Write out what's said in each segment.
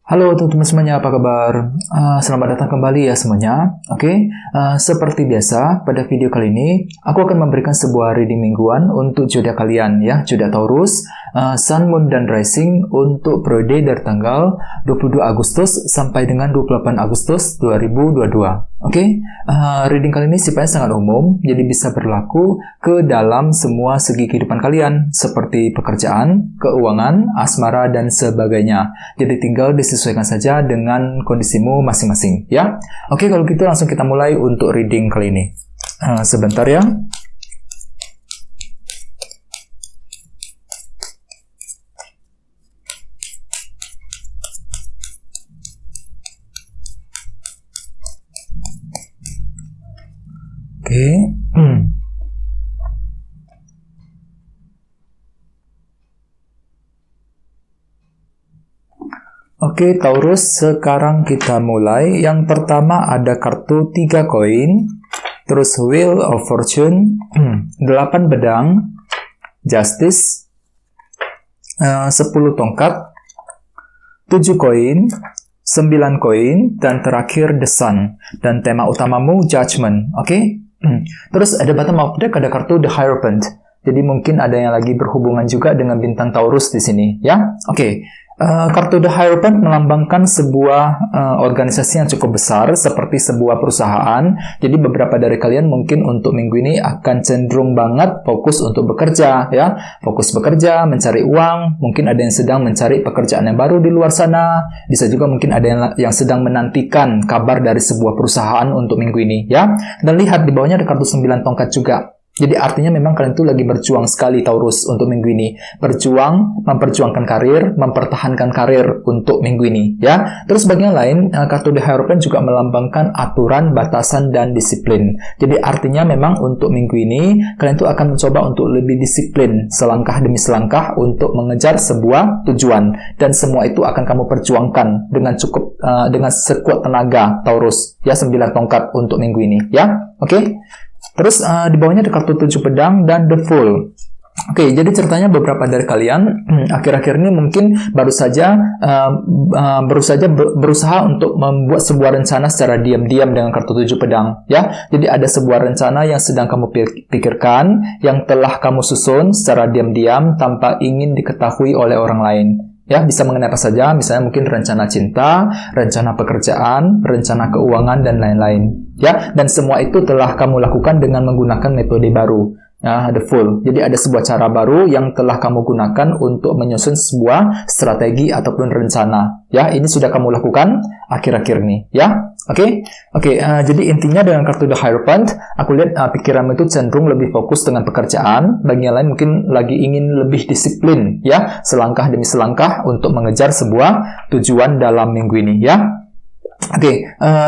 Halo teman-teman semuanya, apa kabar? Selamat datang kembali ya semuanya. Seperti biasa, pada video kali ini, aku akan memberikan sebuah reading mingguan untuk zodiak kalian ya, zodiak Taurus, Sun, Moon, dan Rising untuk periode dari tanggal 22 Agustus sampai dengan 28 Agustus 2022. Reading kali ini sifatnya sangat umum, jadi bisa berlaku ke dalam semua segi kehidupan kalian, seperti pekerjaan, keuangan, asmara, dan sebagainya. Jadi tinggal disesuaikan saja dengan kondisimu masing-masing, ya. Kalau gitu langsung kita mulai untuk reading kali ini. Sebentar ya. Taurus, sekarang kita mulai. Yang pertama ada kartu 3 koin, terus Wheel of Fortune, 8 pedang, Justice, 10 tongkat, 7 koin, 9 koin, dan terakhir The Sun. Dan tema utamamu Judgment, Terus ada bottom of deck, ada kartu The Hierophant. Jadi mungkin ada yang lagi berhubungan juga dengan bintang Taurus di sini, ya. Kartu The Hierophant melambangkan sebuah organisasi yang cukup besar, seperti sebuah perusahaan. Jadi beberapa dari kalian mungkin untuk minggu ini akan cenderung banget fokus untuk bekerja, ya. Fokus bekerja, mencari uang. Mungkin ada yang sedang mencari pekerjaan yang baru di luar sana. Bisa juga mungkin ada yang sedang menantikan kabar dari sebuah perusahaan untuk minggu ini, ya. Dan lihat di bawahnya ada kartu 9 tongkat juga. Jadi artinya memang kalian tuh lagi berjuang sekali Taurus untuk minggu ini. Berjuang, memperjuangkan karir, mempertahankan karir untuk minggu ini, ya. Terus bagian lain, kartu The Hierophant juga melambangkan aturan, batasan, dan disiplin. Jadi artinya memang untuk minggu ini, kalian tuh akan mencoba untuk lebih disiplin, selangkah demi selangkah untuk mengejar sebuah tujuan. Dan semua itu akan kamu perjuangkan dengan dengan sekuat tenaga Taurus, ya, 9 tongkat untuk minggu ini, ya. Terus di bawahnya ada kartu 7 pedang dan The Fool. Jadi ceritanya beberapa dari kalian akhir-akhir ini mungkin baru saja berusaha untuk membuat sebuah rencana secara diam-diam dengan kartu 7 pedang, ya. Jadi ada sebuah rencana yang sedang kamu pikirkan, yang telah kamu susun secara diam-diam tanpa ingin diketahui oleh orang lain. Ya, bisa mengenai apa saja, misalnya mungkin rencana cinta, rencana pekerjaan, rencana keuangan, dan lain-lain. Ya, dan semua itu telah kamu lakukan dengan menggunakan metode baru. The Fool. Jadi ada sebuah cara baru yang telah kamu gunakan untuk menyusun sebuah strategi ataupun rencana. Ya, ini sudah kamu lakukan akhir-akhir ini. Ya, jadi intinya dengan kartu The Hierophant, aku lihat pikiranmu itu cenderung lebih fokus dengan pekerjaan. Bagian lain mungkin lagi ingin lebih disiplin, ya, selangkah demi selangkah untuk mengejar sebuah tujuan dalam minggu ini, ya.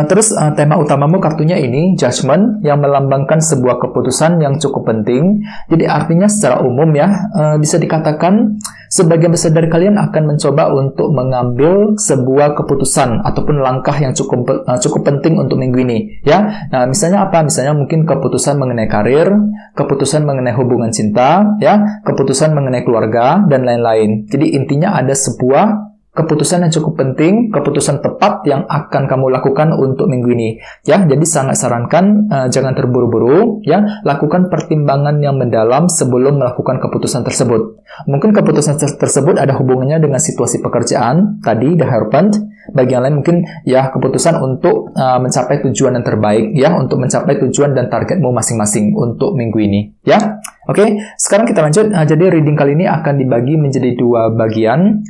Terus tema utamamu kartunya ini Judgment, yang melambangkan sebuah keputusan yang cukup penting. Jadi artinya secara umum ya, bisa dikatakan sebagian besar dari kalian akan mencoba untuk mengambil sebuah keputusan ataupun langkah yang cukup penting untuk minggu ini, ya. Nah, misalnya apa? Misalnya mungkin keputusan mengenai karir, keputusan mengenai hubungan cinta, ya, keputusan mengenai keluarga, dan lain-lain. Jadi intinya ada sebuah keputusan yang cukup penting, keputusan tepat yang akan kamu lakukan untuk minggu ini, ya. Jadi sangat sarankan jangan terburu-buru, ya. Lakukan pertimbangan yang mendalam sebelum melakukan keputusan tersebut. Mungkin keputusan tersebut ada hubungannya dengan situasi pekerjaan tadi, The Hierophant. Bagian lain mungkin ya keputusan untuk mencapai tujuan yang terbaik, ya, untuk mencapai tujuan dan targetmu masing-masing untuk minggu ini, ya. Sekarang kita lanjut. Jadi reading kali ini akan dibagi menjadi 2 bagian,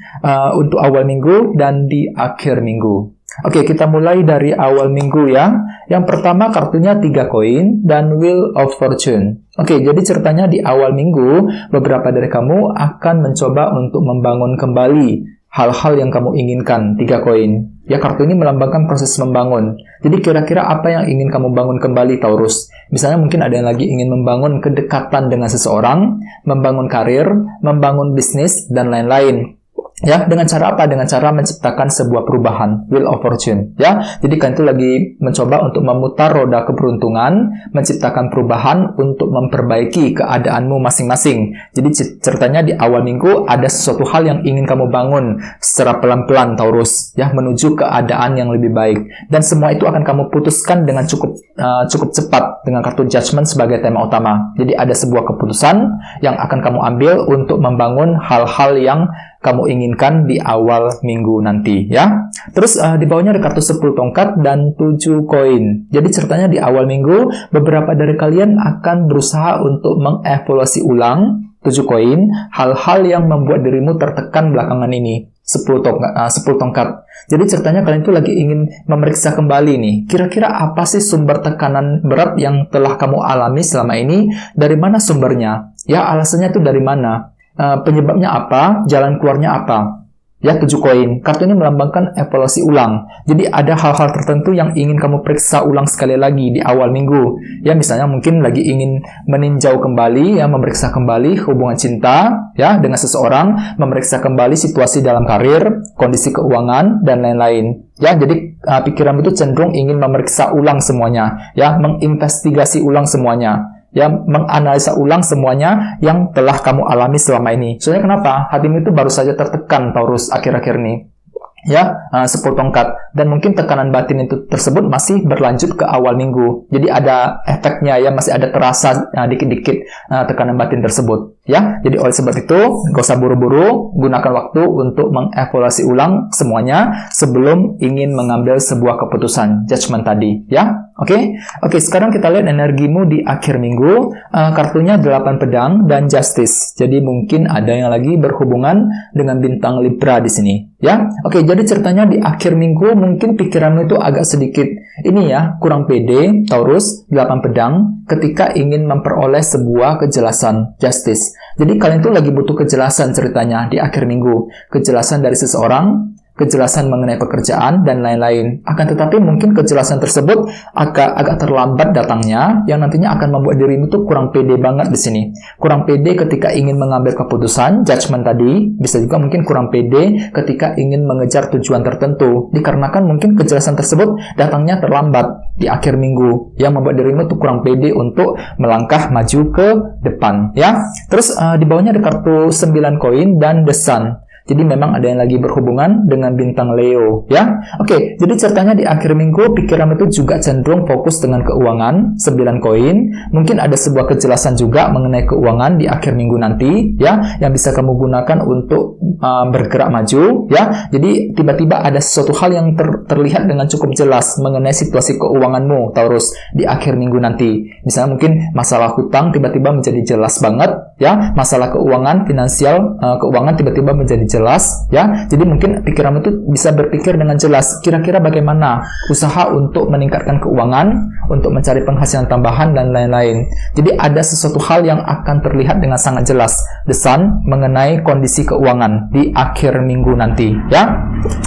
untuk awal minggu dan di akhir minggu. Kita mulai dari awal minggu ya. Yang pertama kartunya 3 koin dan Wheel of Fortune. Jadi ceritanya di awal minggu, beberapa dari kamu akan mencoba untuk membangun kembali hal-hal yang kamu inginkan. 3 koin. Ya, kartu ini melambangkan proses membangun. Jadi kira-kira apa yang ingin kamu bangun kembali, Taurus? Misalnya mungkin ada yang lagi ingin membangun kedekatan dengan seseorang, membangun karir, membangun bisnis, dan lain-lain. Ya, dengan cara apa? Dengan cara menciptakan sebuah perubahan, wheel of fortune. Ya, jadi kalian itu lagi mencoba untuk memutar roda keberuntungan, menciptakan perubahan untuk memperbaiki keadaanmu masing-masing. Jadi ceritanya di awal minggu ada sesuatu hal yang ingin kamu bangun secara pelan-pelan, Taurus, ya, menuju keadaan yang lebih baik. Dan semua itu akan kamu putuskan dengan cukup cepat dengan kartu Judgment sebagai tema utama. Jadi ada sebuah keputusan yang akan kamu ambil untuk membangun hal-hal yang kamu inginkan di awal minggu nanti, ya. Terus di bawahnya ada kartu 10 tongkat dan 7 koin. Jadi ceritanya di awal minggu, beberapa dari kalian akan berusaha untuk mengevaluasi ulang 7 koin, hal-hal yang membuat dirimu tertekan belakangan ini. 10 tongkat. Jadi ceritanya kalian itu lagi ingin memeriksa kembali nih, kira-kira apa sih sumber tekanan berat yang telah kamu alami selama ini, dari mana sumbernya? Ya, alasannya itu dari mana? Penyebabnya apa, jalan keluarnya apa. Ya, 7 koin. Kartu ini melambangkan evaluasi ulang. Jadi ada hal-hal tertentu yang ingin kamu periksa ulang sekali lagi di awal minggu. Ya, misalnya mungkin lagi ingin meninjau kembali, ya, memeriksa kembali hubungan cinta, ya, dengan seseorang, memeriksa kembali situasi dalam karir, kondisi keuangan, dan lain-lain. Ya, jadi pikiran itu cenderung ingin memeriksa ulang semuanya, ya, menginvestigasi ulang semuanya. Ya, menganalisa ulang semuanya yang telah kamu alami selama ini. Soalnya kenapa? Hatimu itu baru saja tertekan, Taurus, akhir-akhir ini. Ya, 10 tongkat. Dan mungkin tekanan batin itu tersebut masih berlanjut ke awal minggu. Jadi ada efeknya, ya, masih ada terasa dikit-dikit tekanan batin tersebut. Ya, jadi oleh sebab itu, gak usah buru-buru, gunakan waktu untuk mengevaluasi ulang semuanya sebelum ingin mengambil sebuah keputusan, judgment tadi. Ya, oke, sekarang kita lihat energimu di akhir minggu. Kartunya 8 pedang dan justice. Jadi mungkin ada yang lagi berhubungan dengan bintang Libra di sini. Ya, oke, jadi ceritanya di akhir minggu mungkin pikiranmu itu agak sedikit ini, ya, kurang pede, Taurus, 8 pedang, ketika ingin memperoleh sebuah kejelasan, justice. Jadi kalian itu lagi butuh kejelasan ceritanya di akhir minggu. Kejelasan dari seseorang, kejelasan mengenai pekerjaan, dan lain-lain. Akan tetapi mungkin kejelasan tersebut agak terlambat datangnya, yang nantinya akan membuat dirimu tuh kurang pede banget di sini. Kurang pede ketika ingin mengambil keputusan, judgment tadi, bisa juga mungkin kurang pede ketika ingin mengejar tujuan tertentu, dikarenakan mungkin kejelasan tersebut datangnya terlambat di akhir minggu, yang membuat dirimu tuh kurang pede untuk melangkah maju ke depan, ya. Terus di bawahnya ada kartu 9 koin dan the sun. Jadi memang ada yang lagi berhubungan dengan bintang Leo, ya. Oke, jadi ceritanya di akhir minggu pikiran itu juga cenderung fokus dengan keuangan, 9 koin. Mungkin ada sebuah kejelasan juga mengenai keuangan di akhir minggu nanti, ya, yang bisa kamu gunakan untuk bergerak maju, ya. Jadi tiba-tiba ada sesuatu hal yang terlihat dengan cukup jelas mengenai situasi keuanganmu, Taurus, di akhir minggu nanti. Misalnya mungkin masalah hutang tiba-tiba menjadi jelas banget, ya. Masalah keuangan, finansial, keuangan tiba-tiba menjadi jelas, ya. Jadi mungkin pikiranmu itu bisa berpikir dengan jelas, kira-kira bagaimana usaha untuk meningkatkan keuangan, untuk mencari penghasilan tambahan, dan lain-lain. Jadi ada sesuatu hal yang akan terlihat dengan sangat jelas, the sun, mengenai kondisi keuangan di akhir minggu nanti, ya.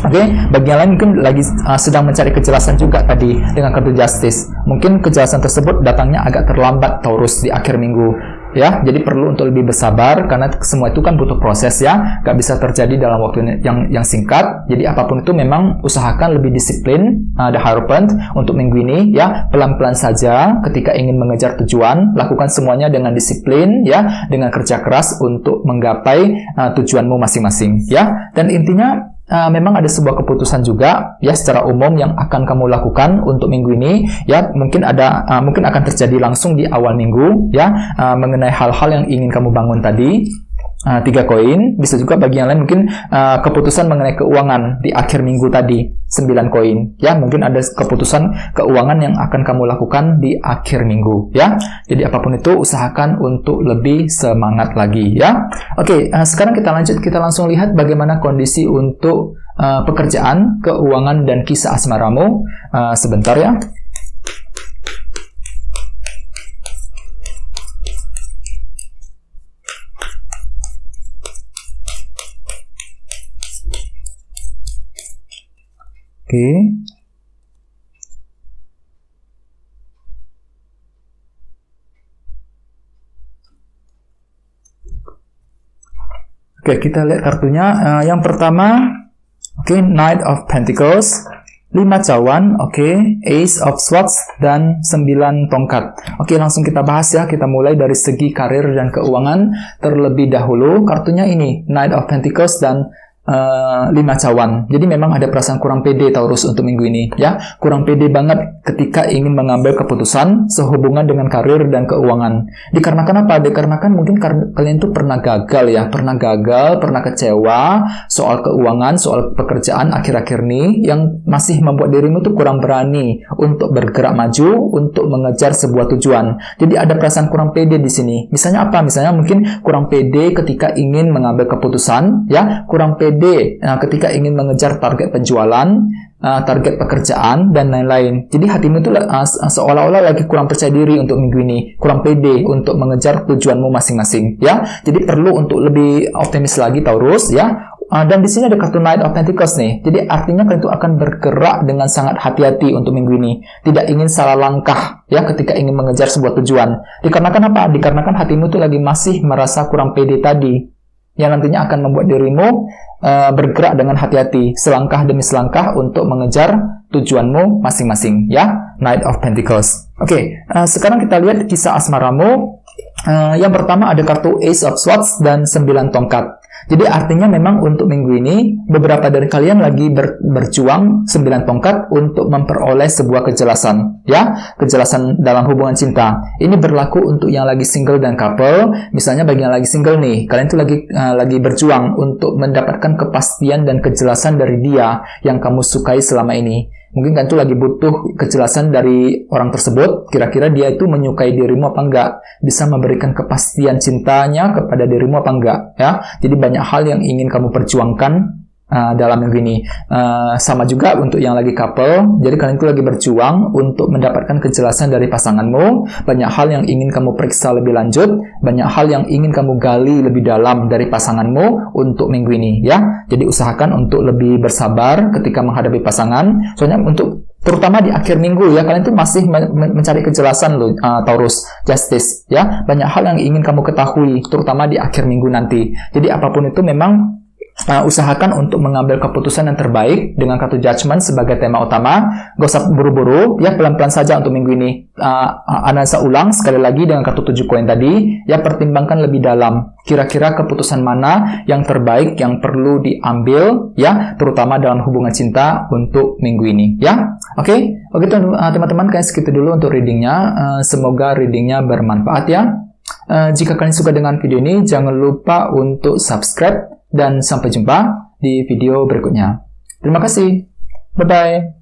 Oke, bagi yang lain mungkin lagi sedang mencari kejelasan juga tadi dengan kartu justice. Mungkin kejelasan tersebut datangnya agak terlambat, Taurus, di akhir minggu. Ya, jadi perlu untuk lebih bersabar karena semua itu kan butuh proses, ya, gak bisa terjadi dalam waktu yang singkat. Jadi apapun itu memang usahakan lebih disiplin, the hierophant, untuk minggu ini, ya, pelan-pelan saja. Ketika ingin mengejar tujuan, lakukan semuanya dengan disiplin, ya, dengan kerja keras untuk menggapai tujuanmu masing-masing, ya. Dan intinya memang ada sebuah keputusan juga, ya, secara umum yang akan kamu lakukan untuk minggu ini, ya. Mungkin akan terjadi langsung di awal minggu, ya, mengenai hal-hal yang ingin kamu bangun tadi. 3 koin, bisa juga bagi yang lain mungkin keputusan mengenai keuangan di akhir minggu tadi, 9 koin, ya. Mungkin ada keputusan keuangan yang akan kamu lakukan di akhir minggu, ya. Jadi apapun itu usahakan untuk lebih semangat lagi, ya. Oke, sekarang kita langsung lihat bagaimana kondisi untuk pekerjaan, keuangan, dan kisah asmaramu. Sebentar, ya. Oke. Oke, kita lihat kartunya. Yang pertama, oke, Knight of Pentacles, 5 cawan, oke, Ace of Swords, dan 9 tongkat. Oke, langsung kita bahas ya. Kita mulai dari segi karir dan keuangan terlebih dahulu. Kartunya ini, Knight of Pentacles dan 5 cawan. Jadi memang ada perasaan kurang pede Taurus untuk minggu ini ya. Kurang pede banget ketika ingin mengambil keputusan sehubungan dengan karir dan keuangan. Dikarenakan apa? Dikarenakan mungkin kalian tuh pernah gagal ya, pernah kecewa soal keuangan, soal pekerjaan akhir-akhir ini yang masih membuat dirimu tuh kurang berani untuk bergerak maju, untuk mengejar sebuah tujuan. Jadi ada perasaan kurang pede di sini. Misalnya apa? Misalnya mungkin kurang pede ketika ingin mengambil keputusan ya, kurang pede ketika ingin mengejar target penjualan, target pekerjaan, dan lain-lain. Jadi hatimu itu seolah-olah lagi kurang percaya diri untuk minggu ini, kurang pede untuk mengejar tujuanmu masing-masing ya. Jadi perlu untuk lebih optimis lagi Taurus ya. Dan di sini ada kartu Knight of Pentacles nih. Jadi artinya kalian itu akan bergerak dengan sangat hati-hati untuk minggu ini. Tidak ingin salah langkah ya ketika ingin mengejar sebuah tujuan. Dikarenakan apa? Dikarenakan hatimu itu lagi masih merasa kurang pede tadi, yang nantinya akan membuat dirimu bergerak dengan hati-hati, selangkah demi selangkah untuk mengejar tujuanmu masing-masing ya. Knight of Pentacles. Oke, sekarang kita lihat kisah asmaramu. Yang pertama ada kartu Ace of Swords dan 9 tongkat. Jadi artinya memang untuk minggu ini beberapa dari kalian lagi berjuang 9 tongkat untuk memperoleh sebuah kejelasan ya, kejelasan dalam hubungan cinta. Ini berlaku untuk yang lagi single dan couple. Misalnya bagi yang lagi single nih, kalian tuh lagi berjuang untuk mendapatkan kepastian dan kejelasan dari dia yang kamu sukai selama ini. Mungkin kan tuh lagi butuh kejelasan dari orang tersebut, kira-kira dia itu menyukai dirimu apa enggak, bisa memberikan kepastian cintanya kepada dirimu apa enggak ya. Jadi banyak hal yang ingin kamu perjuangkan dalam minggu ini. Sama juga untuk yang lagi couple, jadi kalian itu lagi berjuang untuk mendapatkan kejelasan dari pasanganmu. Banyak hal yang ingin kamu periksa lebih lanjut, banyak hal yang ingin kamu gali lebih dalam dari pasanganmu untuk minggu ini ya. Jadi usahakan untuk lebih bersabar ketika menghadapi pasangan. Soalnya untuk terutama di akhir minggu ya, kalian tuh masih mencari kejelasan loh, Taurus, Justice ya. Banyak hal yang ingin kamu ketahui terutama di akhir minggu nanti. Jadi apapun itu memang usahakan untuk mengambil keputusan yang terbaik dengan kartu Judgment sebagai tema utama. Gak usah buru-buru ya, pelan-pelan saja untuk minggu ini. Analisa ulang sekali lagi dengan kartu 7 koin tadi ya, pertimbangkan lebih dalam kira-kira keputusan mana yang terbaik yang perlu diambil ya, terutama dalam hubungan cinta untuk minggu ini ya. Oke, teman-teman, kayak segitu dulu untuk readingnya. Semoga readingnya bermanfaat ya. Jika kalian suka dengan video ini, jangan lupa untuk subscribe dan sampai jumpa di video berikutnya. Terima kasih. Bye-bye.